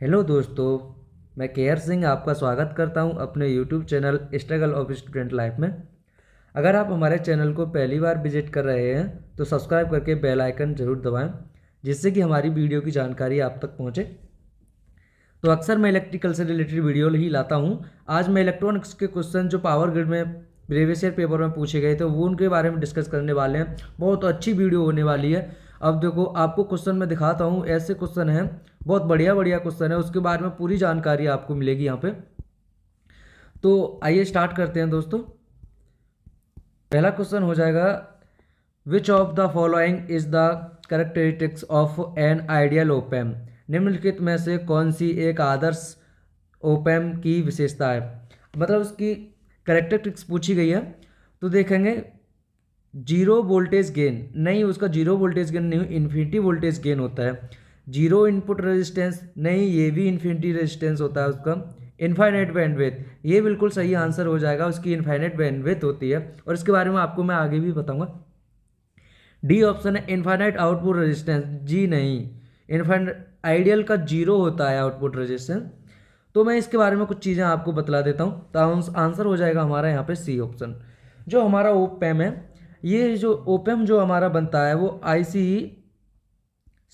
Hello दोस्तों, मैं care Singh आपका स्वागत करता हूं अपने YouTube channel struggle of student life में। अगर आप हमारे चैनल को पहली बार विजिट कर रहे हैं तो सब्सक्राइब करके बेल आइकन जरूर दबाएं, जिससे कि हमारी वीडियो की जानकारी आप तक पहुंचे। तो अक्सर मैं इलेक्ट्रिकल से रिलेटेड वीडियो ही लाता हूं। आज मैं इलेक्ट्रॉनिक्स के क्वेश्चन जो पावर ग्रिड में प्रीवियस ईयर पेपर में पूछे गए थे वो उनके बारे में डिस्कस करने वाले हैं। बहुत अच्छी वीडियो होने वाली है। अब देखो, आपको क्वेश्चन मैं दिखाता हूँ। ऐसे क्वेश्चन हैं, बहुत बढ़िया बढ़िया क्वेश्चन है, उसके बारे में पूरी जानकारी आपको मिलेगी यहाँ पे। तो आइए स्टार्ट करते हैं दोस्तों। पहला क्वेश्चन हो जाएगा, विच of the following is the characteristics of an ideal ओपैम। निम्नलिखित में से कौन सी एक आदर्श ओपैम की विशेषता है, मतलब उसकी कैरेक्टरिस्टिक्स पूछी गई है। तो देखेंगे, जीरो वोल्टेज गेन नहीं, उसका जीरो वोल्टेज गेन नहीं, इन्फिनिटी वोल्टेज गेन होता है। जीरो इनपुट रेजिस्टेंस नहीं, ये भी इन्फिनिटी रेजिस्टेंस होता है उसका। इनफाइनाइट बैंडविड्थ, ये बिल्कुल सही आंसर हो जाएगा, उसकी इनफाइनाइट बैंडविड्थ होती है, और इसके बारे में आपको मैं आगे भी बताऊंगा। डी ऑप्शन है इनफाइनाइट आउटपुट रेजिस्टेंस। जी नहीं, इनफाइनाइट आइडियल का जीरो होता है आउटपुट रेजिस्टेंस। तो मैं इसके बारे में कुछ चीज़ें आपको बतला देता हूँ। तो आंसर हो जाएगा हमारा यहाँ पे सी ऑप्शन। जो हमारा ओपैम है, ये जो ओपैम जो हमारा बनता है वो IC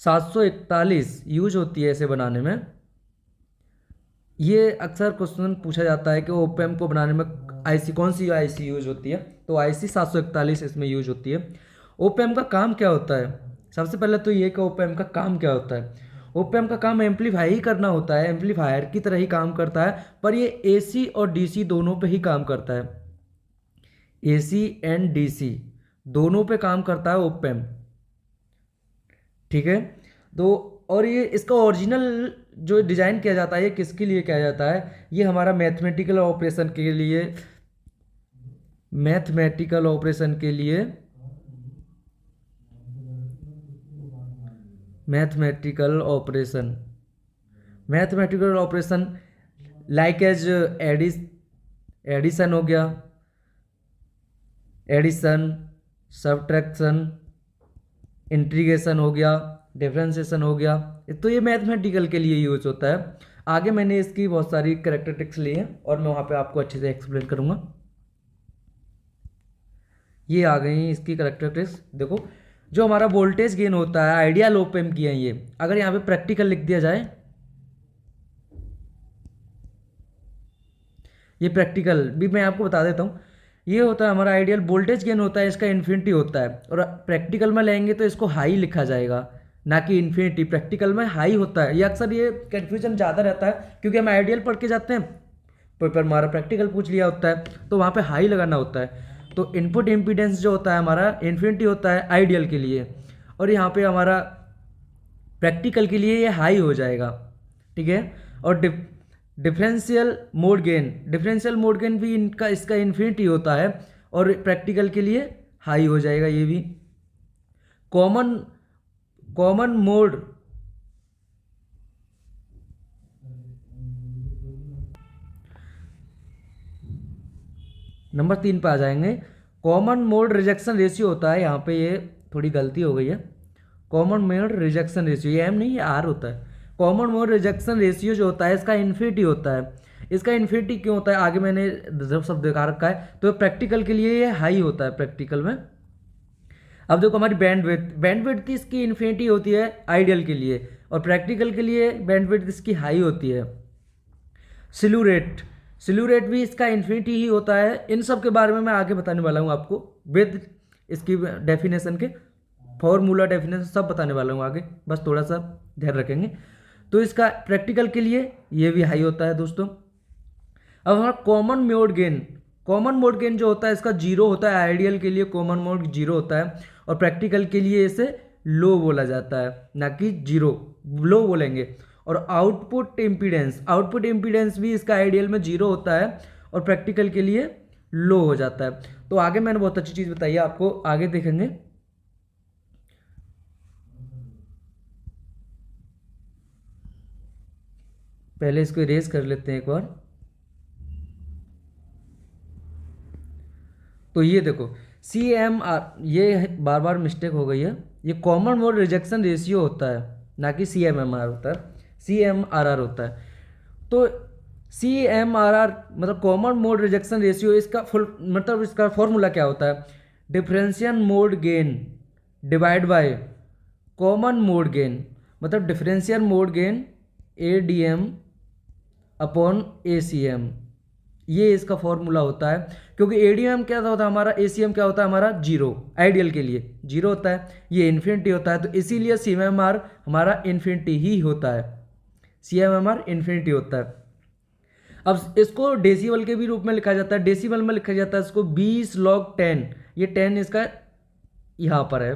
741 यूज होती है इसे बनाने में। ये अक्सर क्वेश्चन पूछा जाता है कि ओपैम को बनाने में कौन सी IC यूज होती है, तो IC 741 इसमें यूज होती है। ओपैम का काम क्या होता है? सबसे पहले तो ये कि ओपैम का काम क्या होता है। ओपैम का काम एम्पलीफाई ही करना होता है, एम्पलीफायर की तरह ही काम करता है, पर ये AC और DC दोनों पे ही काम करता है। AC एंड DC दोनों पे काम करता है ओपैम, ठीक है। तो और ये इसका ओरिजिनल जो डिज़ाइन किया जाता है, ये किसके लिए किया जाता है? ये हमारा मैथमेटिकल ऑपरेशन के लिए, मैथमेटिकल ऑपरेशन के लिए, mathematical operation, mathematical operation like as addition हो गया, एडिशन, सब्ट्रैक्शन, इंटीग्रेशन हो गया, डिफरेंशिएशन हो गया। तो ये मैथमेटिकल के लिए यूज होता है। आगे मैंने इसकी बहुत सारी कैरेक्टरिस्टिक्स ली हैं और मैं वहाँ पे आपको अच्छे से एक्सप्लेन करूँगा। ये आ गई इसकी कैरेक्टरिस्टिक्स। देखो, जो हमारा वोल्टेज गेन होता है आइडियल ओपैम की है ये। अगर यहाँ पे प्रैक्टिकल लिख दिया जाए, ये प्रैक्टिकल भी मैं आपको बता देता हूँ। ये होता है हमारा आइडियल वोल्टेज गेन होता है, इसका इन्फिनिटी होता है, और प्रैक्टिकल में लेंगे तो इसको हाई लिखा जाएगा, ना कि इन्फिनिटी। प्रैक्टिकल में हाई होता है। ये अक्सर ये कन्फ्यूजन ज़्यादा रहता है, क्योंकि हम आइडियल पढ़ के जाते हैं, पर हमारा प्रैक्टिकल पूछ लिया होता है तो वहाँ पे हाई लगाना होता है। तो इनपुट इम्पीडेंस जो होता है हमारा इन्फिनिटी होता है आइडियल के लिए, और यहाँ पे हमारा प्रैक्टिकल के लिए ये हाई हो जाएगा, ठीक है। और differential mode gain, differential mode gain भी इनका इसका इन्फिनिटी होता है, और प्रैक्टिकल के लिए हाई हो जाएगा ये भी। कॉमन कॉमन मोड, नंबर 3 पे आ जाएंगे। कॉमन मोड रिजेक्शन रेशियो होता है, यहाँ पे ये थोड़ी गलती हो गई है। कॉमन मोड रिजेक्शन रेशियो, ये M नहीं, ये R होता है। कॉमन मोड रिजेक्शन रेशियो जो होता है इसका इन्फिनिटी होता है। इसका इन्फिनिटी क्यों होता है, आगे मैंने जब सब दिखा रखा है। तो प्रैक्टिकल के लिए ये हाई होता है प्रैक्टिकल में। अब देखो, हमारी बैंडविड्थ इसकी इन्फिनिटी होती है आइडियल के लिए, और प्रैक्टिकल के लिए बैंडविड्थ इसकी हाई होती है। स्लू रेट भी इसका इन्फिनिटी ही होता है। इन सब के बारे में मैं आगे बताने वाला हूँ आपको, विद इसकी डेफिनेशन के फॉर्मूला डेफिनेशन सब बताने वाला हूँ आगे, बस थोड़ा सा ध्यान रखेंगे। तो इसका प्रैक्टिकल के लिए ये भी हाई होता है दोस्तों। अब हमारा कॉमन मोड गेन जो होता है इसका जीरो होता है। आइडियल के लिए कॉमन मोड जीरो होता है, और प्रैक्टिकल के लिए इसे लो बोला जाता है, ना कि जीरो, लो बोलेंगे। और आउटपुट इम्पीडेंस भी इसका आइडियल में जीरो होता है, और प्रैक्टिकल के लिए लो हो जाता है। तो आगे मैंने बहुत अच्छी चीज़ बताई है आपको, आगे देखेंगे। पहले इसको इरेज कर लेते हैं एक बार। तो ये देखो, CMR, ये बार बार मिस्टेक हो गई है, ये कॉमन मोड रिजेक्शन रेशियो होता है, ना कि CMMR होता है। CMRR होता है। तो CMRR मतलब कॉमन मोड रिजेक्शन रेशियो, इसका फुल मतलब इसका फॉर्मूला क्या होता है, differential mode gain divide by common mode gain, मतलब differential mode gain ADM upon ACM, ये इसका फॉर्मूला होता है। क्योंकि ADM क्या होता है हमारा, ACM क्या होता है हमारा, जीरो, आइडियल के लिए जीरो होता है, ये इन्फिनिटी होता है, तो इसीलिए CMRR हमारा इन्फिनिटी ही होता है, CMRR इन्फिनिटी होता है। अब इसको डेसिबल के भी रूप में लिखा जाता है, डेसिबल में लिखा जाता है इसको 20 log 10, ये 10 इसका यहाँ पर है,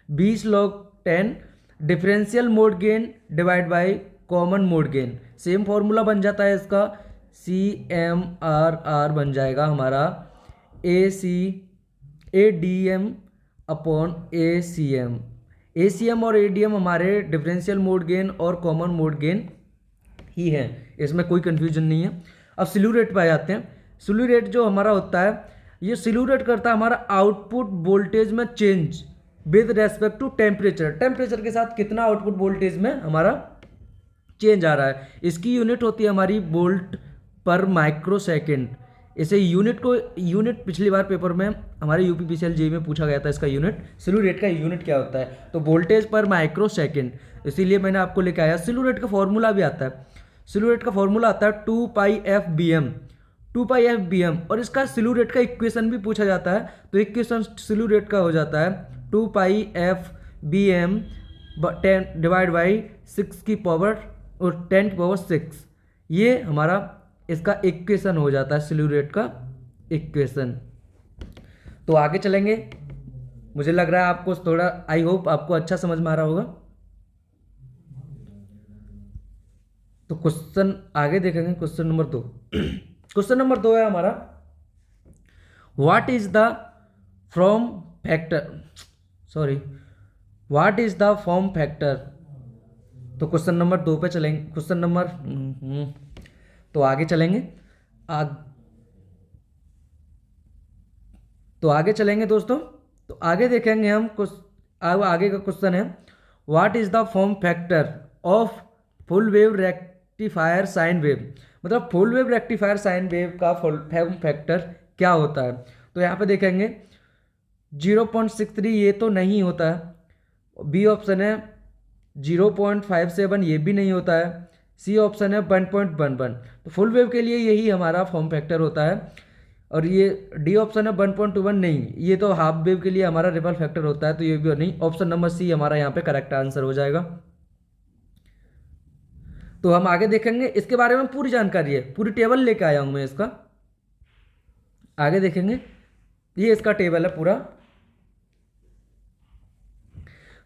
20 log 10 differential mode gain divide by common mode gain, same formula बन जाता है इसका, CMRR बन जाएगा हमारा ADM अपॉन ACM। ACM और ADM हमारे डिफरेंशियल मोड गेन और कॉमन मोड गेन ही है, इसमें कोई कंफ्यूजन नहीं है। अब स्लू रेट पे आ जाते हैं। स्लू रेट जो हमारा होता है, ये स्लू रेट करता है हमारा आउटपुट वोल्टेज में change with respect to temperature, temperature के साथ कितना आउटपुट वोल्टेज में हमारा चेंज आ रहा है। इसकी यूनिट होती है हमारी वोल्ट पर माइक्रो सेकेंड। इसे यूनिट पिछली बार पेपर में हमारे UPPCL JEE में पूछा गया था, इसका यूनिट, स्लू रेट का यूनिट क्या होता है, तो वोल्टेज पर माइक्रो सेकेंड, इसीलिए मैंने आपको लेके आया। स्लू रेट का फॉर्मूला भी आता है, स्लू रेट का फॉर्मूला आता है 2πfBm, 2πfBm, और इसका स्लू रेट का इक्वेशन भी पूछा जाता है, तो इक्वेशन स्लू रेट का हो जाता है 2πfBm 10 डिवाइड बाई 6 की पावर और 10 की पावर 6, ये हमारा इसका इक्वेशन हो जाता है, स्लू रेट का इक्वेशन। तो आगे चलेंगे, मुझे लग रहा है आपको थोड़ा, आई होप आपको अच्छा समझ में आ रहा होगा। तो क्वेश्चन आगे देखेंगे, क्वेश्चन नंबर 2। क्वेश्चन नंबर 2 है हमारा, what is the form factor. तो क्वेश्चन नंबर 2 पे चलेंगे, क्वेश्चन नंबर तो आगे चलेंगे, तो आगे चलेंगे दोस्तों। तो आगे देखेंगे हम आगे का क्वेश्चन है, what is the form factor of full wave rectifier sine wave, मतलब full wave rectifier sine wave का फॉर्म फैक्टर क्या होता है। तो यहाँ पे देखेंगे 0.63, ये तो नहीं होता है, बी ऑप्शन है 0.57, ये भी नहीं होता है, सी ऑप्शन है 1.11। तो फुल वेव के लिए यही हमारा फॉर्म फैक्टर होता है, और ये डी ऑप्शन है 1.21, नहीं, ये तो हाफ वेव के लिए हमारा रिपल फैक्टर होता है, तो ये भी नहीं, ऑप्शन नंबर सी हमारा यहाँ पे करेक्ट आंसर हो जाएगा। तो हम आगे देखेंगे, इसके बारे में पूरी जानकारी है, पूरी टेबल लेके आया हूं मैं इसका, आगे देखेंगे, ये इसका टेबल है पूरा।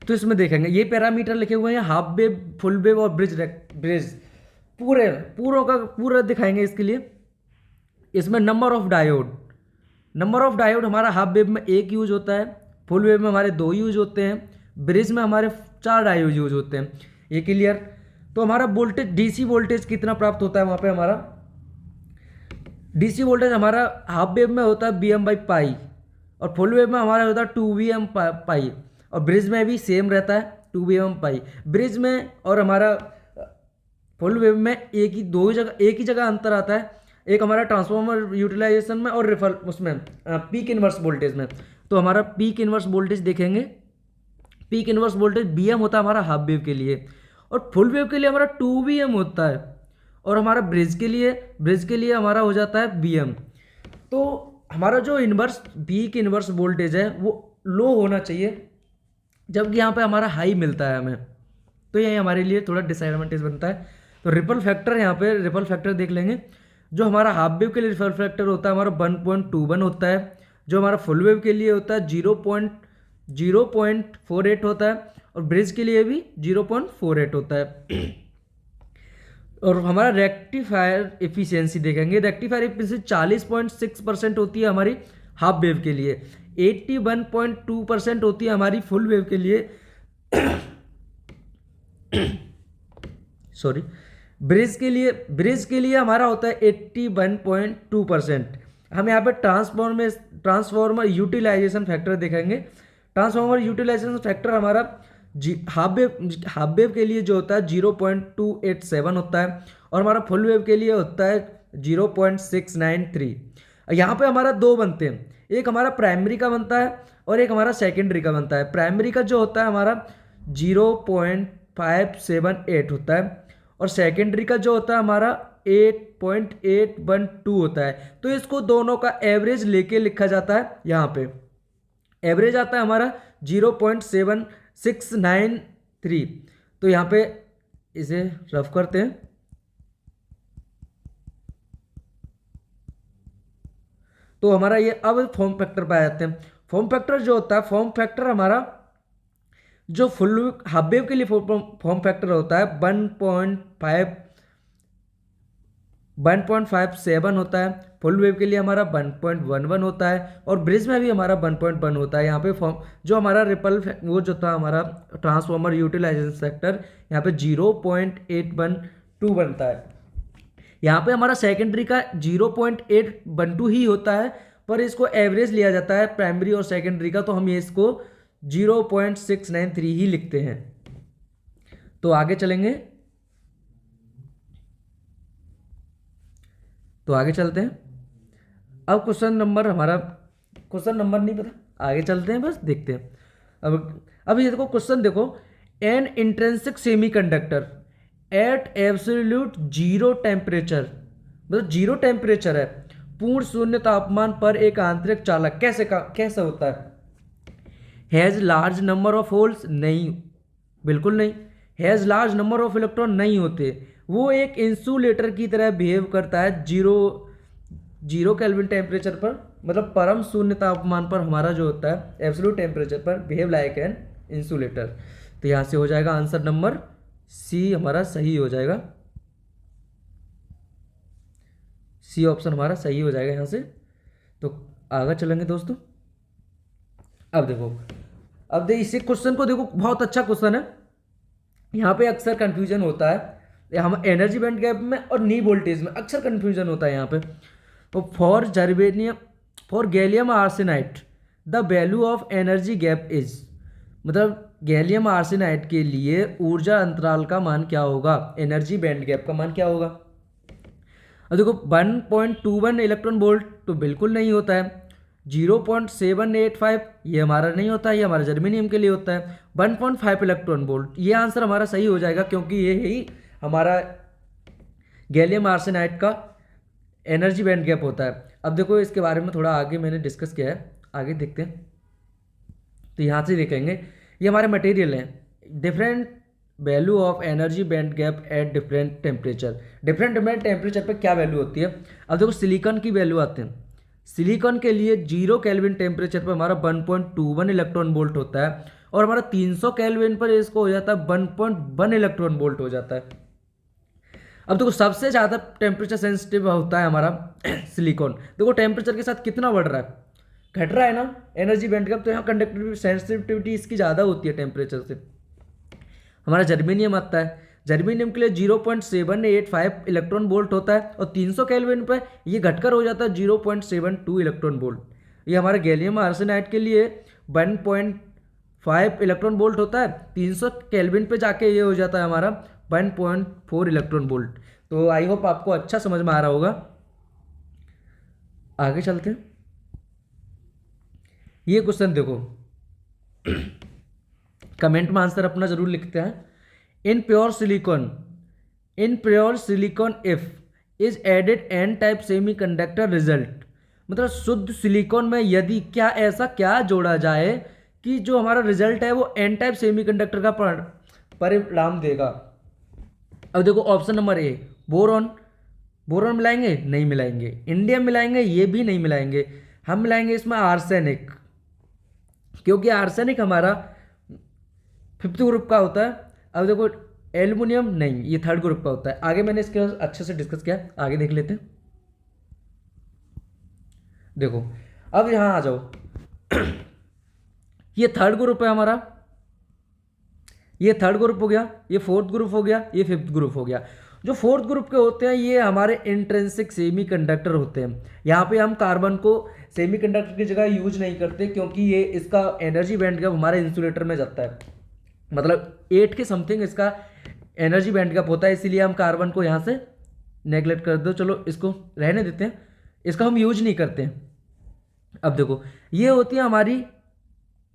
तो इसमें देखेंगे ये पैरामीटर लिखे हुए हैं, हाफ वेव, फुल वेव और ब्रिज पूरा दिखाएंगे इसके लिए। इसमें नंबर ऑफ डायोड हमारा हाफ वेव में 1 यूज होता है, फुल वेव में हमारे 2 यूज होते हैं, ब्रिज में हमारे 4 डायोड यूज होते हैं, ये क्लियर। तो हमारा वोल्टेज, डीसी वोल्टेज कितना प्राप्त होता है वहाँ पे, हमारा डीसी वोल्टेज हमारा हाफ वेव में होता है Vm/π, और फुल वेव में हमारा होता है 2Vm/π, और ब्रिज में भी सेम रहता है 2Vm/π। ब्रिज में और हमारा फुल वेव में एक ही जगह अंतर आता है, एक हमारा ट्रांसफॉर्मर यूटिलाइजेशन में और रिफल उसमें पीक इनवर्स वोल्टेज में। तो हमारा पीक इनवर्स वोल्टेज देखेंगे, पीक इनवर्स वोल्टेज Vm होता है हमारा हाफ वेव के लिए, और फुल वेव के लिए हमारा 2Vm होता है, और हमारा ब्रिज के लिए हमारा हो जाता है Vm। तो हमारा जो पीक इनवर्स वोल्टेज है वो लो होना चाहिए, जबकि यहाँ पे हमारा हाई मिलता है हमें, तो ये हमारे लिए थोड़ा डिसएडवांटेज बनता है। तो रिपल फैक्टर, यहाँ पे रिपल फैक्टर देख लेंगे, जो हमारा हाफ वेव के लिए रिपल फैक्टर होता है हमारा 1.21 होता है, जो हमारा फुल वेव के लिए होता है 0.48 होता है, और ब्रिज के लिए भी 0.48 होता है। और हमारा रेक्टिफायर एफिशिएंसी देखेंगे, रेक्टिफायर एफिशिएंसी 40.6% होती है हमारी हाफ वेव के लिए, 81.2% होती है हमारी फुल वेव के लिए सॉरी, ब्रिज के लिए हमारा होता है 81.2%। हम यहाँ पे ट्रांसफॉर्मर यूटिलाइजेशन फैक्टर देखेंगे, ट्रांसफॉर्मर यूटिलाइजेशन फैक्टर हमारा हाफ वेव के लिए जो होता है 0.287 होता है, और हमारा फुल वेव के लिए होता है 0.693। यहाँ पे हमारा दो बनते हैं, एक हमारा प्राइमरी का बनता है और एक हमारा सेकेंडरी का बनता है। प्राइमरी का जो होता है हमारा 0.578 होता है, और सेकेंडरी का जो होता है हमारा 8.812 होता है। तो इसको दोनों का एवरेज लेके लिखा जाता है। यहाँ पे एवरेज आता है हमारा 0.7693। तो यहाँ पे इसे रफ करते हैं। तो हमारा ये अब फॉर्म फैक्टर पे आ जाते हैं। फॉर्म फैक्टर जो होता है, फॉर्म फैक्टर हमारा जो फुल हाफ वेव के लिए फॉर्म फैक्टर होता है 1.57 होता है। फुल वेव के लिए हमारा 1.11 होता है, और ब्रिज में भी हमारा 1.1 होता है। यहाँ पे फॉर्म जो हमारा रिपल वो जो था हमारा ट्रांसफॉर्मर यूटिलाइजेशन फैक्टर, यहाँ पे 0.812 बनता है। यहाँ पे हमारा सेकेंडरी का 0.812 ही होता है, पर इसको एवरेज लिया जाता है प्राइमरी और सेकेंडरी का, तो हम ये इसको 0.693 ही लिखते हैं। तो आगे चलेंगे, तो आगे चलते हैं। अब क्वेश्चन नंबर हमारा, क्वेश्चन नंबर नहीं पता, आगे चलते हैं, बस देखते हैं। अब ये देखो क्वेश्चन देखो, an intrinsic semiconductor at absolute zero temperature, मतलब जीरो टेम्परेचर है, पूर्ण शून्य तापमान पर एक आंतरिक चालक कैसे होता है? Has large number of holes, नहीं, बिल्कुल नहीं। Has large number of electron, नहीं होते। वो एक इंसुलेटर की तरह बिहेव करता है जीरो केल्विन टेम्परेचर पर, मतलब परम शून्य तापमान पर हमारा जो होता है एब्सोल्यूट टेम्परेचर पर बिहेव लाइक एन इंसुलेटर। तो यहाँ से हो जाएगा आंसर नंबर सी हमारा सही हो जाएगा। सी ऑप्शन हमारा सही हो जाएगा यहाँ से। तो आगे चलेंगे दोस्तों। अब देखो इसी क्वेश्चन को देखो, बहुत अच्छा क्वेश्चन है। यहाँ पे अक्सर कंफ्यूजन होता है, हम एनर्जी बैंड गैप में और नी वोल्टेज में अक्सर कंफ्यूजन होता है यहाँ पे। तो for gallium arsenide the value of energy gap is, मतलब गैलियम आर्सेनाइड के लिए ऊर्जा अंतराल का मान क्या होगा, एनर्जी बैंड गैप का मान क्या होगा? अब देखो 1.21 इलेक्ट्रॉन वोल्ट तो बिल्कुल नहीं होता है। 0.785 ये हमारा नहीं होता, ये हमारा जर्मेनियम के लिए होता है। 1.5 इलेक्ट्रॉन वोल्ट, ये आंसर हमारा सही हो जाएगा, क्योंकि ये ही हमारा गैलियम आर्सेनाइड का एनर्जी बैंड गैप होता है। अब देखो इसके बारे में थोड़ा आगे मैंने डिस्कस किया है, आगे देखते हैं। तो यहाँ से देखेंगे, ये हमारे मटेरियल हैं, different value of energy band gap at different temperature. Different temperature पे क्या वैल्यू होती है? अब देखो सिलिकॉन की वैल्यू आते हैं। सिलिकॉन के लिए 0 केल्विन टेम्परेचर पर हमारा 1.21 इलेक्ट्रॉन वोल्ट होता है, और हमारा 300 केल्विन पर इसको हो जाता है 1.1 इलेक्ट्रॉन वोल्ट हो जाता है। अब देखो सबसे ज़्यादा टेम्परेचर सेंसिटिव होता है हमारा सिलिकॉन। देखो टेम्परेचर के साथ कितना बढ़ रहा है, घट रहा है ना एनर्जी बैंड गैप, तो यहाँ कंडक्टिविटी सेंसिटिविटी इसकी ज़्यादा होती है टेम्परेचर से। हमारा जर्मेनियम आता है, जर्मेनियम के लिए 0.785 इलेक्ट्रॉन वोल्ट होता है, और 300 केल्विन पर ये घटकर हो जाता है 0.72 इलेक्ट्रॉन वोल्ट। ये हमारे गैलियम आर्सेनाइड के लिए 1.5 इलेक्ट्रॉन वोल्ट होता है, 300 केल्विन पे जाके ये हो जाता है हमारा 1.4 इलेक्ट्रॉन वोल्ट। तो आई होप आपको अच्छा समझ में आ रहा होगा। आगे चलते हैं। ये क्वेश्चन देखो, कमेंट में आंसर अपना जरूर लिखते हैं। In pure silicon if is added N type semiconductor result, मतलब शुद्ध सिलिकॉन में यदि ऐसा क्या जोड़ा जाए कि जो हमारा रिजल्ट है वो एन टाइप सेमीकंडक्टर का परिणाम देगा। अब देखो ऑप्शन नंबर ए, बोरॉन मिलाएंगे, नहीं मिलाएंगे। इंडियम मिलाएंगे, ये भी नहीं मिलाएंगे। हम मिलाएंगे इसमें आर्सेनिक, क्योंकि आर्सेनिक हमारा 5th ग्रुप का होता है। अब देखो एल्युमिनियम नहीं, ये 3rd ग्रुप का होता है। आगे मैंने इसके अच्छे से डिस्कस किया, आगे देख लेते हैं। देखो अब यहां आ जाओ, ये 3rd ग्रुप है हमारा, ये 3rd ग्रुप हो गया, ये 4th ग्रुप हो गया, ये 5th ग्रुप हो गया। जो 4th ग्रुप के होते हैं ये हमारे इंट्रिंसिक सेमीकंडक्टर होते हैं। यहाँ पे हम कार्बन को सेमीकंडक्टर की जगह यूज नहीं करते, क्योंकि ये इसका एनर्जी बैंड गैप हमारे इंसुलेटर में जाता है। मतलब 8 के समथिंग इसका एनर्जी बैंड गैप होता है, इसीलिए हम कार्बन को यहाँ से नेगलेक्ट कर दो, चलो इसको रहने देते हैं, इसका हम यूज नहीं करते हैं। अब देखो ये होती है हमारी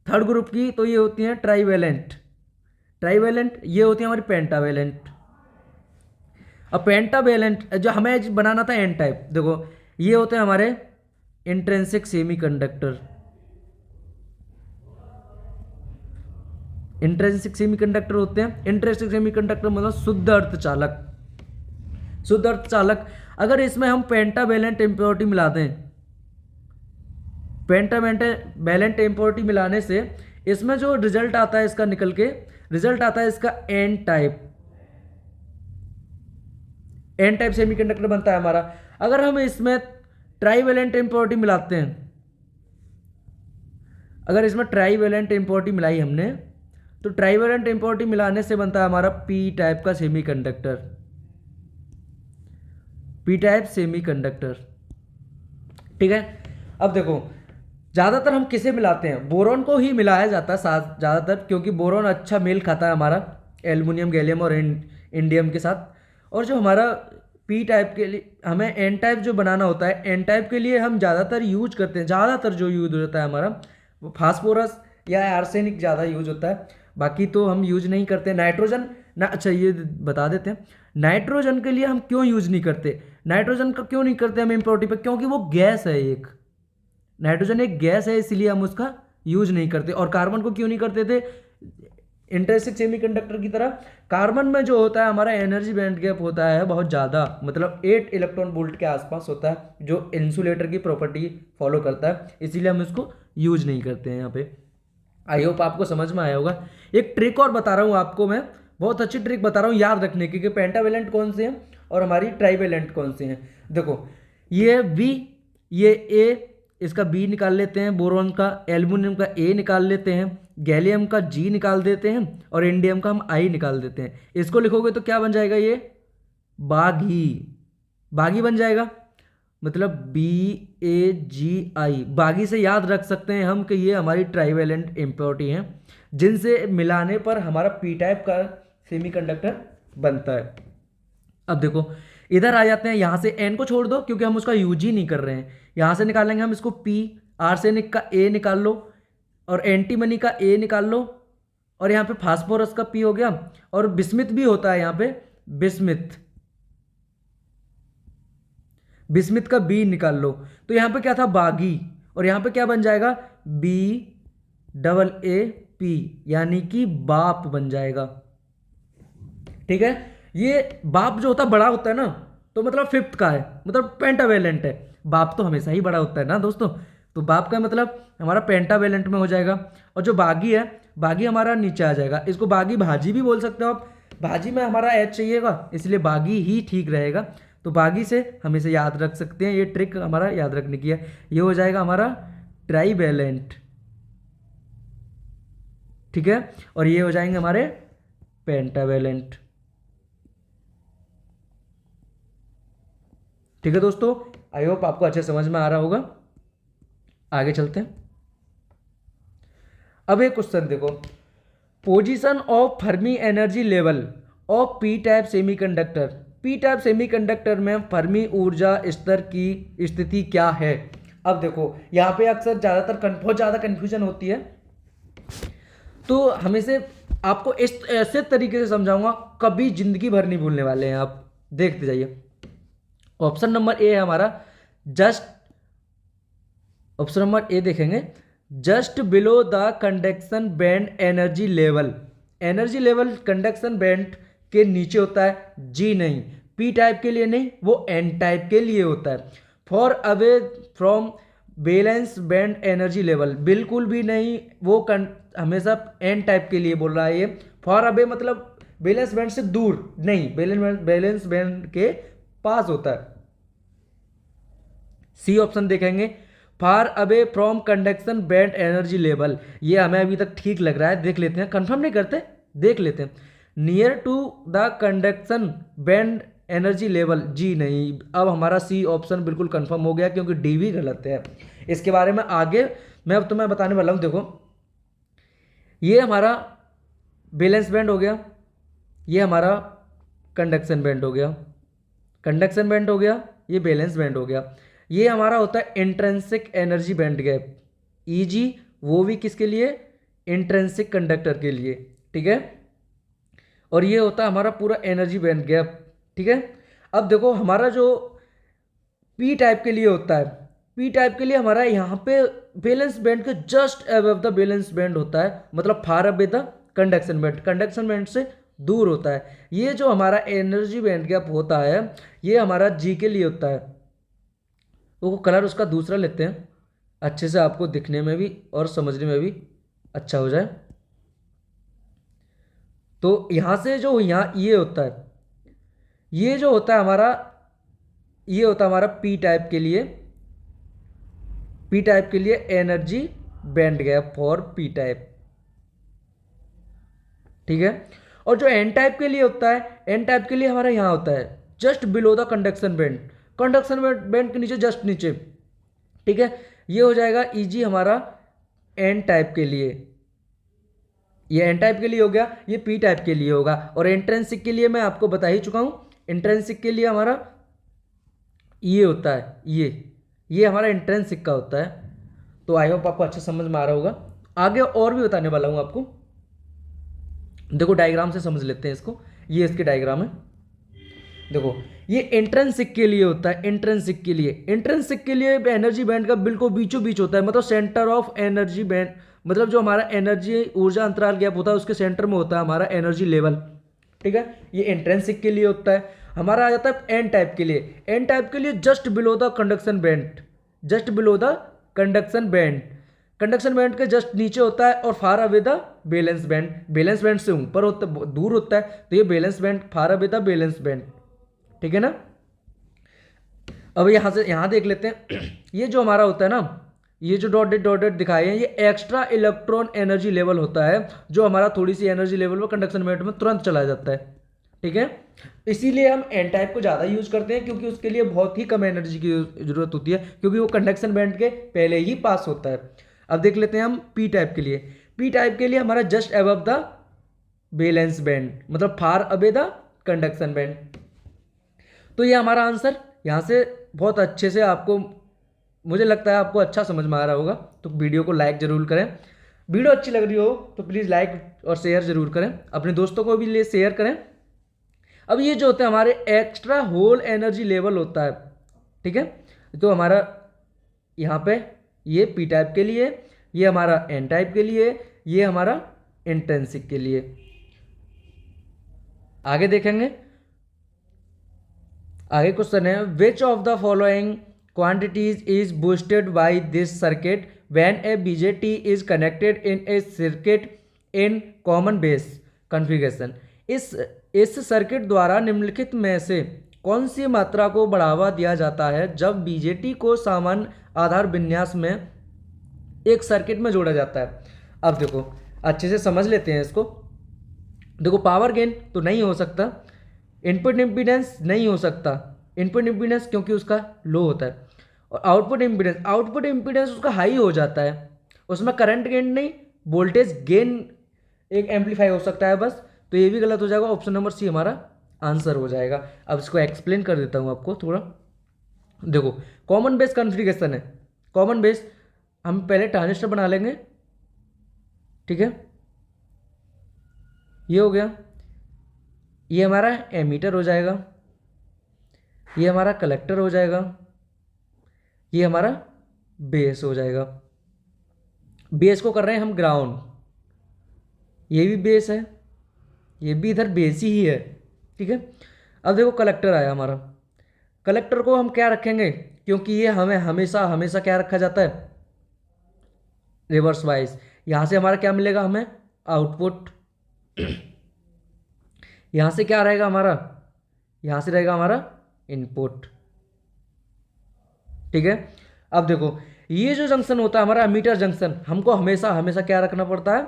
थर्ड ग्रुप की, तो ये होती हैं ट्राईवेलेंट, ये होती है हमारी पेंटावेलेंट। अब पेंटावेलेंट जो हमें बनाना था एन टाइप, देखो ये होते हैं हमारे इंट्रिंसिक सेमीकंडक्टर। इंट्रिंसिक सेमीकंडक्टर होते हैं, इंट्रिंसिक सेमीकंडक्टर मतलब शुद्ध अर्धचालक। शुद्ध अर्धचालक अगर इसमें हम पेंटावेलेंट इम्प्योरिटी मिला दें, पेंटावेलेंट इम्प्योरिटी मिलाने से इसमें जो रिजल्ट आता है इसका निकल के रिजल्ट आता है इसका एन टाइप सेमीकंडक्टर बनता है हमारा। अगर हम इसमें ट्राईवेलेंट इम्प्योरिटी मिलाते हैं, अगर इसमें ट्राईवेलेंट इम्प्योरिटी मिलाई हमने, तो ट्राईवेलेंट इम्प्योरिटी मिलाने से बनता है हमारा पी टाइप का सेमीकंडक्टर, पी टाइप सेमीकंडक्टर। ठीक है। अब देखो ज़्यादातर हम किसे मिलाते हैं, बोरोन को ही मिलाया जाता है ज़्यादातर, क्योंकि बोरोन अच्छा मेल खाता है हमारा एल्युमिनियम, गैलियम और इंडियम के साथ। और जो हमारा पी टाइप के लिए हमें एन टाइप जो बनाना होता है, एन टाइप के लिए हम ज़्यादातर यूज करते हैं, ज़्यादातर जो यूज होता है हमारा वो फास्फोरस या आर्सेनिक ज़्यादा यूज होता है, बाकी तो हम यूज नहीं करते। नाइट्रोजन ना, अच्छा ये बता देते हैं नाइट्रोजन के लिए हम क्यों यूज नहीं करते, नाइट्रोजन का क्यों नहीं करते हम इम्प्योरिटी पे, क्योंकि वो गैस है एक, नाइट्रोजन एक गैस है, इसलिए हम उसका यूज नहीं करते। और कार्बन को क्यों नहीं करते थे, इंट्रिंसिक सेमीकंडक्टर की तरह कार्बन में जो होता है हमारा एनर्जी बैंड गैप होता है बहुत ज़्यादा, मतलब 8 इलेक्ट्रॉन वोल्ट के आसपास होता है, जो इंसुलेटर की प्रॉपर्टी फॉलो करता है, इसीलिए हम इसको यूज नहीं करते हैं यहाँ पे। आई होप आपको समझ में आया होगा। एक ट्रिक और बता रहा हूँ आपको मैं, बहुत अच्छी ट्रिक बता रहा हूँ याद रखने की कि पेंटावेलेंट कौन से हैं और हमारी ट्राईवेलेंट कौन से हैं। देखो ये बी, ये ए, इसका बी निकाल लेते हैं, बोरोन का एल्युमिनियम का ए निकाल लेते हैं, गैलियम का जी निकाल देते हैं और इंडियम का हम आई निकाल देते हैं। इसको लिखोगे तो क्या बन जाएगा, ये बागी बन जाएगा, मतलब BAGI, बागी से याद रख सकते हैं हम कि ये हमारी ट्राईवेलेंट इम्प्योरिटी हैं, जिनसे मिलाने पर हमारा पी टाइप का सेमीकंडक्टर बनता है। अब देखो इधर आ जाते हैं, यहाँ से एन को छोड़ दो क्योंकि हम उसका यूज ही नहीं कर रहे हैं, यहाँ से निकालेंगे हम इसको पी, आर्सेनिक का ए निकाल लो और एंटीमनी का ए निकाल लो, और यहाँ पे फास्फोरस का पी हो गया, और बिस्मिथ भी होता है यहाँ पे, बिस्मिथ का बी निकाल लो, तो यहाँ पे क्या था बागी, और यहाँ पे क्या बन जाएगा BAAP, यानी कि बाप बन जाएगा। ठीक है। ये बाप जो होता है बड़ा होता है ना, तो मतलब फिफ्थ का है, मतलब पेंटावेलेंट है, बाप तो हमेशा ही बड़ा होता है ना दोस्तों, तो बाप का मतलब हमारा पेंटावेलेंट में हो जाएगा। और जो बागी है, बागी हमारा नीचे आ जाएगा, इसको बागी भाजी भी बोल सकते हो आप, भाजी में हमारा H चाहिएगा, इसलिए बागी ही ठीक रहेगा, तो बागी से हम इसे याद रख सकते हैं, ये ट्रिक हमारा याद रखने की है। ये हो जाएगा हमारा ट्राईवेलेंट, ठीक है, और ये हो जाएंगे हमारे पेंटावेलेंट। ठीक है दोस्तों, आई होप आपको अच्छे समझ में आ रहा होगा। आगे चलते हैं। अब एक क्वेश्चन देखो, position of Fermi energy level of P type semiconductor, P type semiconductor में फर्मी ऊर्जा स्तर की स्थिति क्या है। अब देखो यहाँ पे अक्सर ज़्यादातर बहुत ज़्यादा कन्फ्यूजन होती है, तो हमेशा आपको इस ऐसे तरीके से समझाऊंगा, कभी जिंदगी भर नहीं भूलने वाले हैं आप, देखते जाइए। ऑप्शन नंबर ए है हमारा ऑप्शन नंबर ए देखेंगे, just below the conduction band energy level, energy level conduction band के नीचे होता है, जी नहीं, पी टाइप के लिए नहीं, वो एन टाइप के लिए होता है। For away from balance band energy level, बिल्कुल भी नहीं, वो हमेशा एन टाइप के लिए बोल रहा है ये। फॉर अवे मतलब बैलेंस बैंड से दूर नहीं, बैलेंस बैंड के पास होता है। सी ऑप्शन देखेंगे, far away from conduction band energy level, ये हमें अभी तक ठीक लग रहा है, देख लेते हैं, कंफर्म नहीं करते, देख लेते हैं। Near to the conduction band energy level, जी नहीं। अब हमारा सी ऑप्शन बिल्कुल कंफर्म हो गया, क्योंकि डी भी गलत है। इसके बारे में आगे मैं अब तुम्हें बताने वाला हूँ। देखो ये हमारा बैलेंस बैंड हो गया, ये हमारा कंडक्शन बैंड हो गया, कंडक्शन बैंड हो गया, ये बैलेंस बैंड हो गया। ये हमारा होता है intrinsic energy band gap, easy, वो भी किसके लिए, इंट्रिंसिक कंडक्टर के लिए, ठीक है। और ये होता है हमारा पूरा एनर्जी बैंड गैप, ठीक है। अब देखो हमारा जो पी टाइप के लिए होता है, पी टाइप के लिए हमारा यहाँ पे बैलेंस बैंड के just above the valence band होता है, मतलब far away the conduction band, conduction band से दूर होता है। ये जो हमारा एनर्जी बैंड गैप होता है ये हमारा जी के लिए होता है। तो वो कलर उसका दूसरा लेते हैं, अच्छे से आपको दिखने में भी और समझने में भी अच्छा हो जाए। तो यहाँ से जो यहाँ ये होता है, ये जो होता है हमारा, ये होता है हमारा पी टाइप के लिए, पी टाइप के लिए energy band gap for P type, ठीक है। और जो एन टाइप के लिए होता है, एन टाइप के लिए हमारा यहाँ होता है just below the conduction band, conduction band के नीचे, जस्ट नीचे, ठीक है। ये हो जाएगा ईजी हमारा एन टाइप के लिए, ये एन टाइप के लिए हो गया, ये पी टाइप के लिए होगा। और इंट्रिंसिक के लिए मैं आपको बता ही चुका हूँ, इंट्रिंसिक के लिए हमारा ये होता है, ये हमारा इंट्रिंसिक का होता है। तो आई होप आपको अच्छा समझ में आ रहा होगा। आगे और भी बताने वाला हूँ आपको, देखो डायग्राम से समझ लेते हैं इसको। ये इसके डायग्राम है, देखो ये इंट्रिंसिक के लिए होता है, इंट्रिंसिक के लिए, इंट्रिंसिक के लिए एनर्जी बैंड का बिल्कुल बीचों बीच होता है, मतलब सेंटर ऑफ एनर्जी बैंड, मतलब जो हमारा एनर्जी ऊर्जा अंतराल गैप होता है उसके सेंटर में होता है हमारा एनर्जी लेवल, ठीक है। ये इंट्रिंसिक के लिए होता है। हमारा आ जाता है एन टाइप के लिए, एन टाइप के लिए just below the conduction band, just below the conduction band, conduction band के जस्ट नीचे होता है। और फार away the valence band, balance band से ऊपर होता है, दूर होता है, तो ये balance band, far away the valence band, ठीक है ना। अब यहां से यहां देख लेते हैं ये जो हमारा होता है ना, ये जो डॉटेड दिखाए हैं, ये एक्स्ट्रा इलेक्ट्रॉन एनर्जी लेवल होता है, जो हमारा थोड़ी सी एनर्जी लेवल में कंडक्शन बैंड में तुरंत चला जाता है, ठीक है। इसीलिए हम एन टाइप को ज़्यादा यूज करते हैं, क्योंकि उसके लिए बहुत ही कम एनर्जी की जरूरत होती है, क्योंकि वो कंडक्शन बैंड के पहले ही पास होता है। अब देख लेते हैं हम पी टाइप के लिए, पी टाइप के लिए हमारा just above the valence band, मतलब far away the conduction band. तो ये हमारा आंसर यहाँ से बहुत अच्छे से आपको, मुझे लगता है आपको अच्छा समझ में आ रहा होगा। तो वीडियो को लाइक जरूर करें, वीडियो अच्छी लग रही हो तो प्लीज़ लाइक और शेयर जरूर करें, अपने दोस्तों को भी लिए शेयर करें। अब ये जो होते हैं हमारे एक्स्ट्रा होल एनर्जी लेवल होता है, ठीक है। तो हमारा यहाँ पे ये पी टाइप के लिए, ये हमारा एन टाइप के लिए, ये हमारा इंट्रिंसिक के लिए। आगे देखेंगे, आगे क्वेश्चन है, which of the following quantities is boosted by this circuit when a BJT is connected in a circuit in common base configuration. इस सर्किट द्वारा निम्नलिखित में से कौन सी मात्रा को बढ़ावा दिया जाता है जब बीजेटी को सामान्य आधार विन्यास में एक सर्किट में जोड़ा जाता है। अब देखो अच्छे से समझ लेते हैं इसको। देखो पावर गेन तो नहीं हो सकता, इनपुट इम्पीडेंस नहीं हो सकता, इनपुट इम्पीडेंस क्योंकि उसका लो होता है, और आउटपुट इम्पीडेंस उसका हाई हो जाता है, उसमें करंट गेन नहीं, वोल्टेज गेन एक एम्पलीफाई हो सकता है बस। तो ये भी गलत हो जाएगा, ऑप्शन नंबर सी हमारा आंसर हो जाएगा। अब इसको एक्सप्लेन कर देता हूँ आपको थोड़ा। देखो कॉमन बेस कॉन्फ़िगरेशन है, कॉमन बेस हम पहले ट्रांजिस्टर बना लेंगे, ठीक है। ये हो गया, ये हमारा एमीटर हो जाएगा, ये हमारा कलेक्टर हो जाएगा, ये हमारा बेस हो जाएगा। बेस को कर रहे हैं हम ग्राउंड, ये भी बेस है, ये भी इधर बेस ही है, ठीक है। अब देखो कलेक्टर आया हमारा, कलेक्टर को हम क्या रखेंगे, क्योंकि ये हमें हमेशा हमेशा क्या रखा जाता है, रिवर्स वाइज। यहाँ से हमारा क्या मिलेगा, हमें आउटपुट। यहाँ से क्या रहेगा हमारा, यहाँ से रहेगा हमारा इनपुट, ठीक है। अब देखो ये जो जंक्शन होता है हमारा एमीटर जंक्शन, हमको हमेशा हमेशा क्या रखना पड़ता है,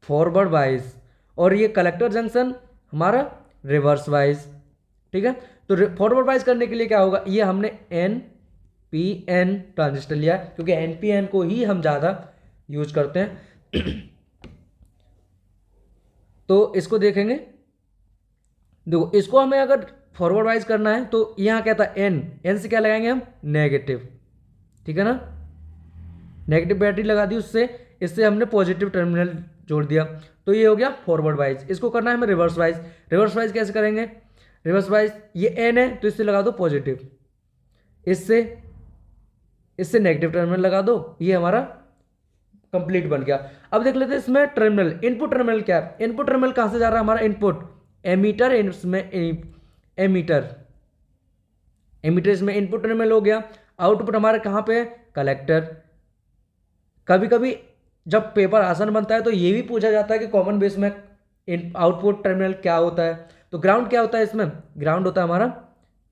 फॉरवर्ड वाइज, और ये कलेक्टर जंक्शन हमारा रिवर्स वाइज, ठीक है। तो फॉरवर्ड वाइज करने के लिए क्या होगा, ये हमने NPN ट्रांजिस्टर लिया है, क्योंकि NPN को ही हम ज़्यादा यूज करते हैं। तो इसको देखेंगे, देखो इसको हमें अगर फॉरवर्ड वाइज करना है तो यहाँ क्या था एन से क्या लगाएंगे हम नेगेटिव, ठीक है ना, नेगेटिव बैटरी लगा दी उससे, इससे हमने पॉजिटिव टर्मिनल जोड़ दिया, तो ये हो गया फॉरवर्ड वाइज। इसको करना है हमें रिवर्स वाइज। रिवर्स वाइज कैसे करेंगे, रिवर्स वाइज ये एन है तो इससे लगा दो पॉजिटिव, इससे नेगेटिव टर्मिनल लगा दो, ये हमारा कंप्लीट बन गया। अब देख लेते हैं इसमें टर्मिनल, इनपुट टर्मिनल क्या है, इनपुट टर्मिनल कहां से जा रहा है हमारा इनपुट एमीटर, इसमें एमीटर इसमें इनपुट टर्मिनल हो गया। आउटपुट हमारा कहां पे है कलेक्टर। कभी कभी जब पेपर आसान बनता है तो ये भी पूछा जाता है कि कॉमन बेस में आउटपुट टर्मिनल क्या होता है, तो ग्राउंड क्या होता है इसमें, ग्राउंड होता है हमारा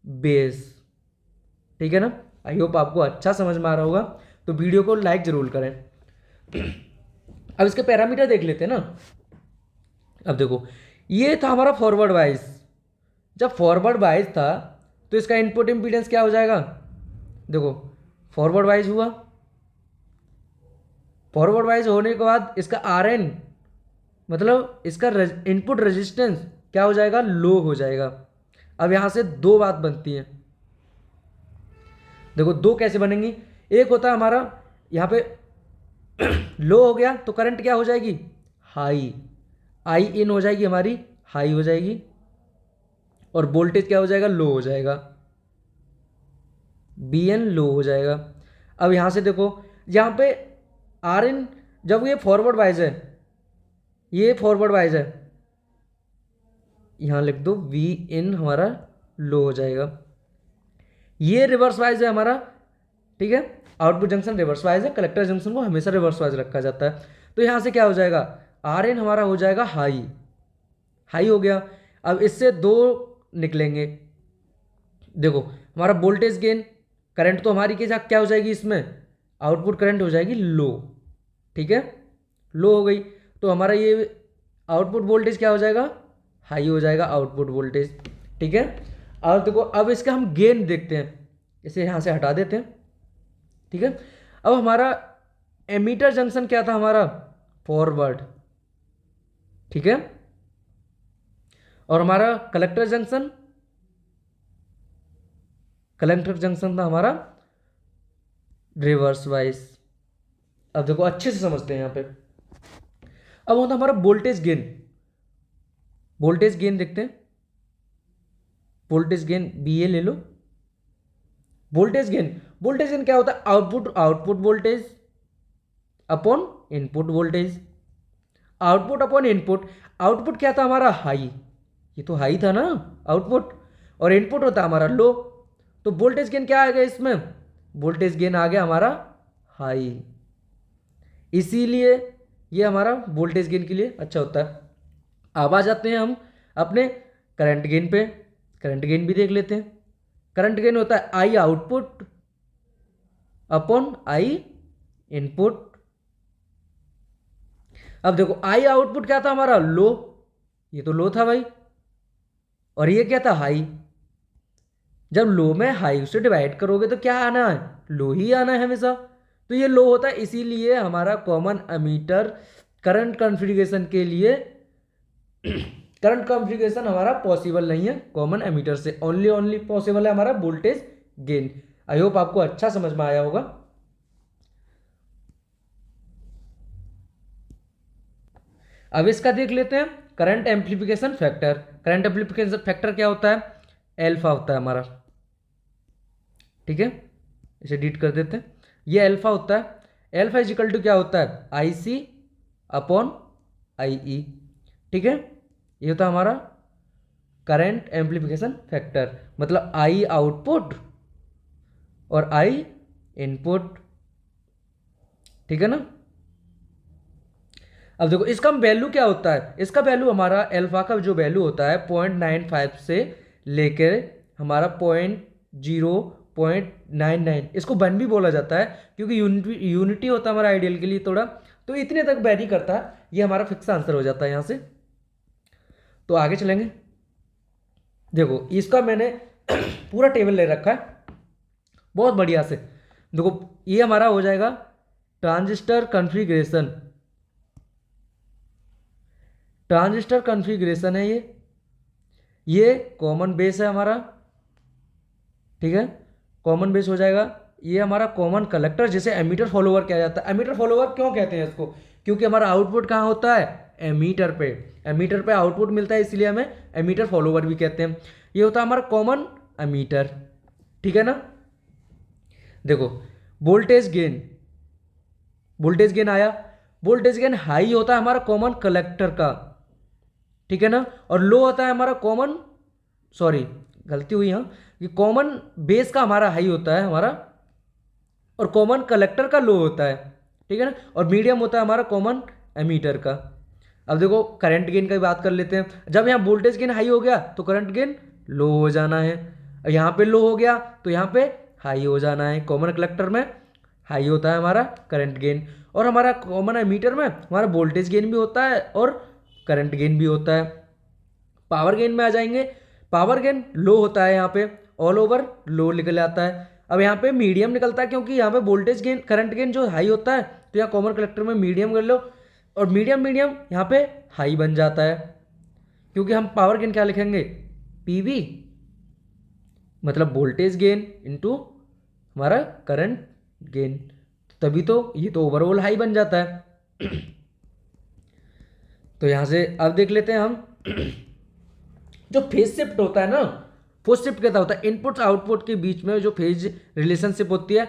बेस, ठीक है ना। आई होप आपको अच्छा समझ में आ रहा होगा, तो वीडियो को लाइक जरूर करें। अब इसके पैरामीटर देख लेते हैं ना। अब देखो ये था हमारा फॉरवर्ड वाइज, जब फॉरवर्ड वाइज था तो इसका इनपुट इंपीडेंस क्या हो जाएगा, देखो फॉरवर्ड वाइज हुआ, फॉरवर्ड वाइज होने के बाद इसका आर एन मतलब इसका इनपुट रेजिस्टेंस क्या हो जाएगा, लो हो जाएगा। अब यहां से दो बात बनती है, देखो दो कैसे बनेंगी, एक होता है हमारा यहाँ पे लो हो गया तो करंट क्या हो जाएगी हाई, आई इन हो जाएगी हमारी हाई हो जाएगी, और वोल्टेज क्या हो जाएगा लो हो जाएगा, बी एन लो हो जाएगा। अब यहां से देखो यहाँ पे आर इन जब ये फॉरवर्ड वाइज है, ये फॉरवर्ड वाइज है, यहां लिख दो वी इन हमारा लो हो जाएगा। ये रिवर्स वाइज है हमारा, ठीक है, आउटपुट जंक्शन रिवर्स वाइज है, कलेक्टर जंक्शन को हमेशा रिवर्स वाइज रखा जाता है। तो यहां से क्या हो जाएगा आर एन हमारा हो जाएगा हाई, हाई हो गया। अब इससे दो निकलेंगे, देखो हमारा वोल्टेज गेन, करंट तो हमारी क्या हो जाएगी इसमें, आउटपुट करंट हो जाएगी लो, ठीक है, लो हो गई, तो हमारा ये आउटपुट वोल्टेज क्या हो जाएगा हाई हो जाएगा आउटपुट वोल्टेज, ठीक है। और देखो अब इसका हम गेन देखते हैं, इसे यहां से हटा देते हैं, ठीक है। अब हमारा एमीटर जंक्शन क्या था हमारा फॉरवर्ड, ठीक है, और हमारा कलेक्टर जंक्शन था हमारा रिवर्स वाइज। अब देखो अच्छे से समझते हैं यहां पे। अब होता हमारा वोल्टेज गेन, वोल्टेज गेन देखते हैं, वोल्टेज गेन बी ए ले लो। वोल्टेज गेन क्या होता है output voltage upon input voltage, output upon input. Output क्या था हमारा हाई, ये तो हाई था ना आउटपुट, और इनपुट होता है हमारा लो, तो वोल्टेज गेन क्या आ गया इसमें, वोल्टेज गेन आ गया हमारा हाई, इसीलिए ये हमारा वोल्टेज गेन के लिए अच्छा होता है। अब आ जाते हैं हम अपने करंट गेन पे, करंट गेन भी देख लेते हैं। करंट गेन होता है आई आउटपुट अपॉन आई इनपुट। अब देखो आई आउटपुट क्या था हमारा लो, ये तो लो था भाई, और ये क्या था हाई। जब लो में हाई से डिवाइड करोगे तो क्या आना है, लो ही आना है हमेशा, तो ये लो होता है, इसीलिए हमारा कॉमन एमीटर करंट कॉन्फ़िगरेशन के लिए करंट कॉन्फ़िगरेशन हमारा पॉसिबल नहीं है कॉमन एमीटर से, ओनली पॉसिबल है हमारा वोल्टेज गेन। आई होप आपको अच्छा समझ में आया होगा। अब इसका देख लेते हैं current amplification factor. Current amplification factor क्या होता है, एल्फा होता है हमारा, ठीक है, इसे डिलीट कर देते हैं। ये एल्फा होता है, एल्फा इज इक्वल टू क्या होता है आई सी अपॉन आई ई, ठीक है। ये होता है हमारा करंट एम्प्लीफिकेशन फैक्टर, मतलब आई आउटपुट और आई इनपुट, ठीक है ना। अब देखो इसका वैल्यू क्या होता है, इसका वैल्यू हमारा एल्फा का जो वैल्यू होता है 0.95 से लेकर हमारा 0.99, इसको 1 भी बोला जाता है क्योंकि यूनिटी होता है हमारा आइडियल के लिए थोड़ा, तो इतने तक वैरी करता है, ये हमारा फिक्स आंसर हो जाता है यहां से। तो आगे चलेंगे, देखो इसका मैंने पूरा टेबल ले रखा है बहुत बढ़िया से। देखो ये हमारा हो जाएगा ट्रांजिस्टर कॉन्फ़िगरेशन, ट्रांजिस्टर कॉन्फ़िगरेशन है ये कॉमन बेस है हमारा, ठीक है, कॉमन बेस हो जाएगा। ये हमारा कॉमन कलेक्टर, जिसे एमीटर फॉलोवर किया जाता है। एमीटर फॉलोवर क्यों कहते हैं इसको? क्योंकि हमारा आउटपुट कहाँ होता है? एमीटर पे। एमीटर पे आउटपुट मिलता है, इसलिए हमें एमीटर फॉलोवर भी कहते हैं। ये होता है हमारा कॉमन एमीटर, ठीक है ना। देखो वोल्टेज गेन, वोल्टेज गेन आया, वोल्टेज गेन हाई होता है हमारा कॉमन कलेक्टर का, ठीक है ना, और लो होता है हमारा कॉमन, सॉरी गलती हुई यहाँ, ये कॉमन बेस का हमारा हाई होता है हमारा, और कॉमन कलेक्टर का लो होता है, ठीक है ना, और मीडियम होता है हमारा कॉमन एमीटर का। अब देखो करंट गेन की बात कर लेते हैं। जब यहाँ वोल्टेज गेन हाई हो गया तो करंट गेन लो हो जाना है, यहाँ पे लो हो गया तो यहाँ पे हाई हो जाना है। कॉमन कलेक्टर में हाई होता है हमारा करंट गेन, और हमारा कॉमन एमीटर में हमारा वोल्टेज गेन भी होता है और करंट गेन भी होता है। पावर गेन में आ जाएंगे, पावर गेन लो होता है, यहाँ पे ऑल ओवर लो निकल आता है। अब यहाँ पे मीडियम निकलता है, क्योंकि यहाँ पे वोल्टेज गेन करंट गेन जो हाई होता है, तो यहाँ कॉमन कलेक्टर में मीडियम कर लो, और मीडियम मीडियम यहाँ पे हाई बन जाता है, क्योंकि हम पावर गेन क्या लिखेंगे? पीवी, मतलब वोल्टेज गेन इनटू हमारा करंट गेन, तभी तो ये तो ओवरऑल हाई बन जाता है। तो यहाँ से अब देख लेते हैं हम जो फेज शिफ्ट होता है ना, फेज शिफ्ट कैसा होता है? इनपुट आउटपुट के बीच में जो फेज रिलेशनशिप होती है,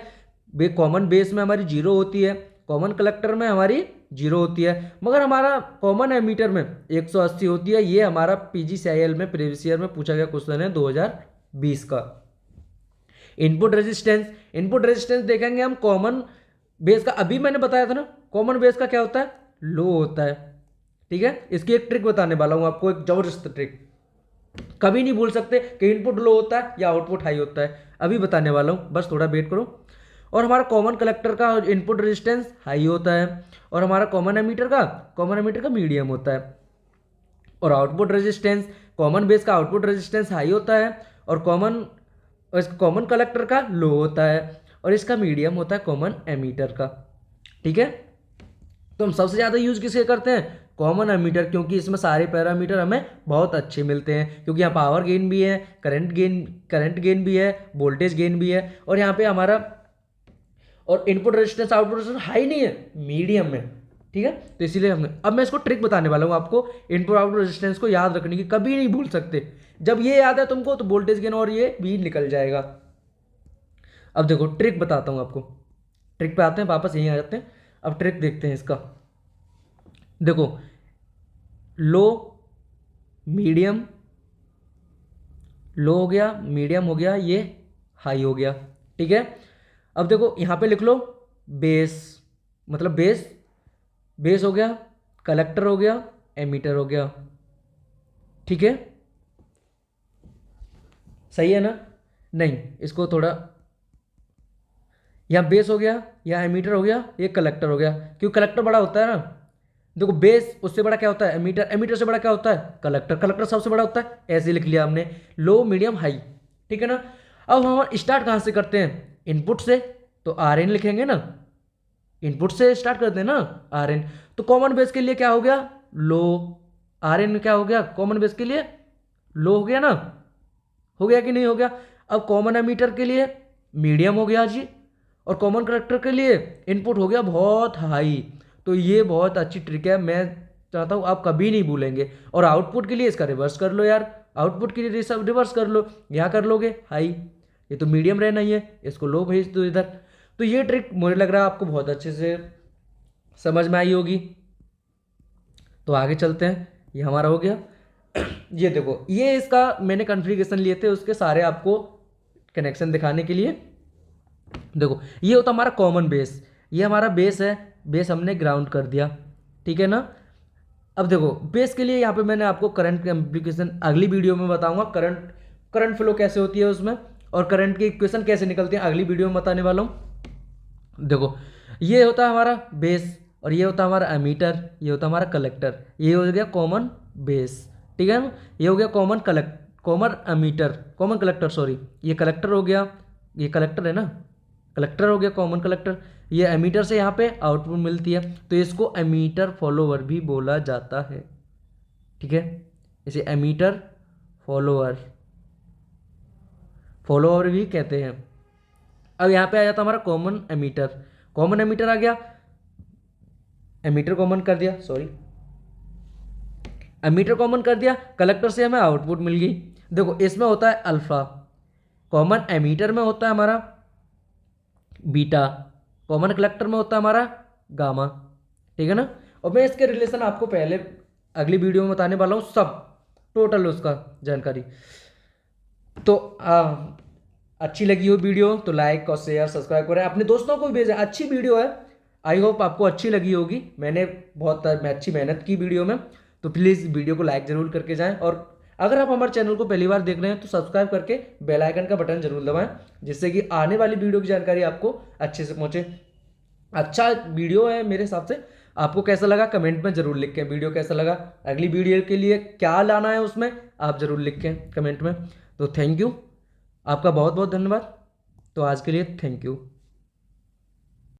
वे कॉमन बेस में हमारी जीरो होती है, कॉमन कलेक्टर में हमारी जीरो होती है, मगर हमारा कॉमन एमीटर में 180 होती है। ये हमारा PGCIL में प्रीवियस ईयर में पूछा गया क्वेश्चन है 2020 का। इनपुट रेजिस्टेंस, इनपुट रेजिस्टेंस देखेंगे हम कॉमन बेस का, अभी मैंने बताया था ना कॉमन बेस का क्या होता है? लो होता है, ठीक है। इसकी एक ट्रिक बताने वाला हूं आपको, एक जबरदस्त ट्रिक, कभी नहीं भूल सकते कि इनपुट लो होता है या आउटपुट हाई होता है, अभी बताने वाला हूं, बस थोड़ा वेट करो। और हमारा कॉमन कलेक्टर का इनपुट रेजिस्टेंस हाई होता है, और हमारा कॉमन एमीटर का मीडियम होता है, और आउटपुट रेजिस्टेंस, कॉमन बेस का आउटपुट रेजिस्टेंस हाई होता है, और कॉमन कलेक्टर का लो होता है, और इसका मीडियम होता है कॉमन एमीटर का, ठीक है। तो हम सबसे ज़्यादा यूज किसके करते हैं? कॉमन एमीटर, क्योंकि इसमें सारे पैरामीटर हमें बहुत अच्छे मिलते हैं, क्योंकि यहाँ पावर गेन भी है, करंट गेन भी है, वोल्टेज गेन भी है, और यहाँ पे हमारा और input resistance output resistance high नहीं है, मीडियम में, ठीक है। तो इसीलिए हमने, अब मैं इसको ट्रिक बताने वाला हूँ आपको, इनपुट आउटपुट रेजिस्टेंस को याद रखने की, कभी नहीं भूल सकते। जब ये याद है तुमको तो वोल्टेज गेन और ये भी निकल जाएगा। अब देखो ट्रिक बताता हूँ आपको, ट्रिक पे आते हैं, वापस यहीं आ जाते हैं। अब ट्रिक देखते हैं इसका। देखो लो मीडियम, लो हो गया, मीडियम हो गया, ये हाई हो गया, ठीक है। अब देखो यहाँ पे लिख लो बेस, मतलब बेस हो गया, कलेक्टर हो गया, एमीटर हो गया, ठीक है, सही है ना? नहीं, इसको थोड़ा, यहाँ बेस हो गया, यहाँ एमीटर हो गया, ये कलेक्टर हो गया, क्योंकि कलेक्टर बड़ा होता है ना। देखो बेस उससे बड़ा क्या होता है? एमीटर, एमीटर से बड़ा क्या होता है? कलेक्टर, कलेक्टर सबसे बड़ा होता है, ऐसे लिख लिया हमने, लो मीडियम हाई, ठीक है ना। अब हम स्टार्ट कहाँ से करते हैं? इनपुट से, तो RN लिखेंगे ना, इनपुट से स्टार्ट करते हैं ना RN। तो कॉमन बेस के लिए क्या हो गया? लो। RN क्या हो गया? कॉमन बेस के लिए लो हो गया ना, हो गया कि नहीं हो गया? अब कॉमन एमीटर के लिए मीडियम हो गया जी, और कॉमन कलेक्टर के लिए इनपुट हो गया बहुत हाई। तो ये बहुत अच्छी ट्रिक है, मैं चाहता हूँ आप कभी नहीं भूलेंगे। और आउटपुट के लिए इसका रिवर्स कर लो यार, आउटपुट के लिए सब रिवर्स कर लो, यहाँ कर लोगे हाई, ये तो मीडियम रहना ही है, इसको लो भेज दो इधर। तो ये ट्रिक मुझे लग रहा है आपको बहुत अच्छे से समझ में आई होगी। तो आगे चलते हैं, ये हमारा हो गया। ये देखो, ये इसका मैंने कॉन्फ़िगरेशन लिए थे, उसके सारे आपको कनेक्शन दिखाने के लिए। देखो ये होता हमारा कॉमन बेस, ये हमारा बेस है, बेस हमने ग्राउंड कर दिया, ठीक है ना। अब देखो बेस के लिए यहाँ पे मैंने आपको करंट की एप्लीकेशन अगली वीडियो में बताऊंगा, करंट फ्लो कैसे होती है उसमें, और करंट की इक्वेशन कैसे निकलती है अगली वीडियो में बताने वाला हूँ। देखो ये होता है हमारा बेस, और ये होता है हमारा एमीटर, ये होता है हमारा कलेक्टर, ये हो गया कॉमन बेस, ठीक है ना। ये हो गया common ammeter, common collector, sorry, ये कलेक्टर हो गया, ये कलेक्टर है ना, कलेक्टर हो गया कॉमन कलेक्टर। ये एमीटर से यहाँ पे आउटपुट मिलती है, तो इसको एमीटर फॉलोवर भी बोला जाता है, ठीक है, इसे एमीटर फॉलोअर, फॉलोअर भी कहते हैं। अब यहाँ पे आ जाता हमारा कॉमन एमीटर, कॉमन एमीटर आ गया, एमीटर कॉमन कर दिया, सॉरी एमीटर कॉमन कर दिया, कलेक्टर से हमें आउटपुट मिल गई। देखो इसमें होता है अल्फा, कॉमन एमीटर में होता है हमारा बीटा, कॉमन कलेक्टर में होता है हमारा गामा, ठीक है ना। और मैं इसके रिलेशन आपको पहले अगली वीडियो में बताने वाला हूँ, सब टोटल उसका जानकारी। तो अच्छी लगी हो वीडियो तो लाइक और शेयर सब्सक्राइब करें, अपने दोस्तों को भी भेजें, अच्छी वीडियो है, आई होप आपको अच्छी लगी होगी। मैंने बहुत अच्छी मेहनत की वीडियो में, तो प्लीज़ वीडियो को लाइक जरूर करके जाएं। और अगर आप हमारे चैनल को पहली बार देख रहे हैं तो सब्सक्राइब करके बेल आइकन का बटन जरूर दबाएं, जिससे कि आने वाली वीडियो की जानकारी आपको अच्छे से पहुंचे। अच्छा वीडियो है मेरे हिसाब से, आपको कैसा लगा कमेंट में जरूर लिखें, वीडियो कैसा लगा, अगली वीडियो के लिए क्या लाना है उसमें आप जरूर लिखें कमेंट में। तो थैंक यू, आपका बहुत बहुत धन्यवाद। तो आज के लिए थैंक यू।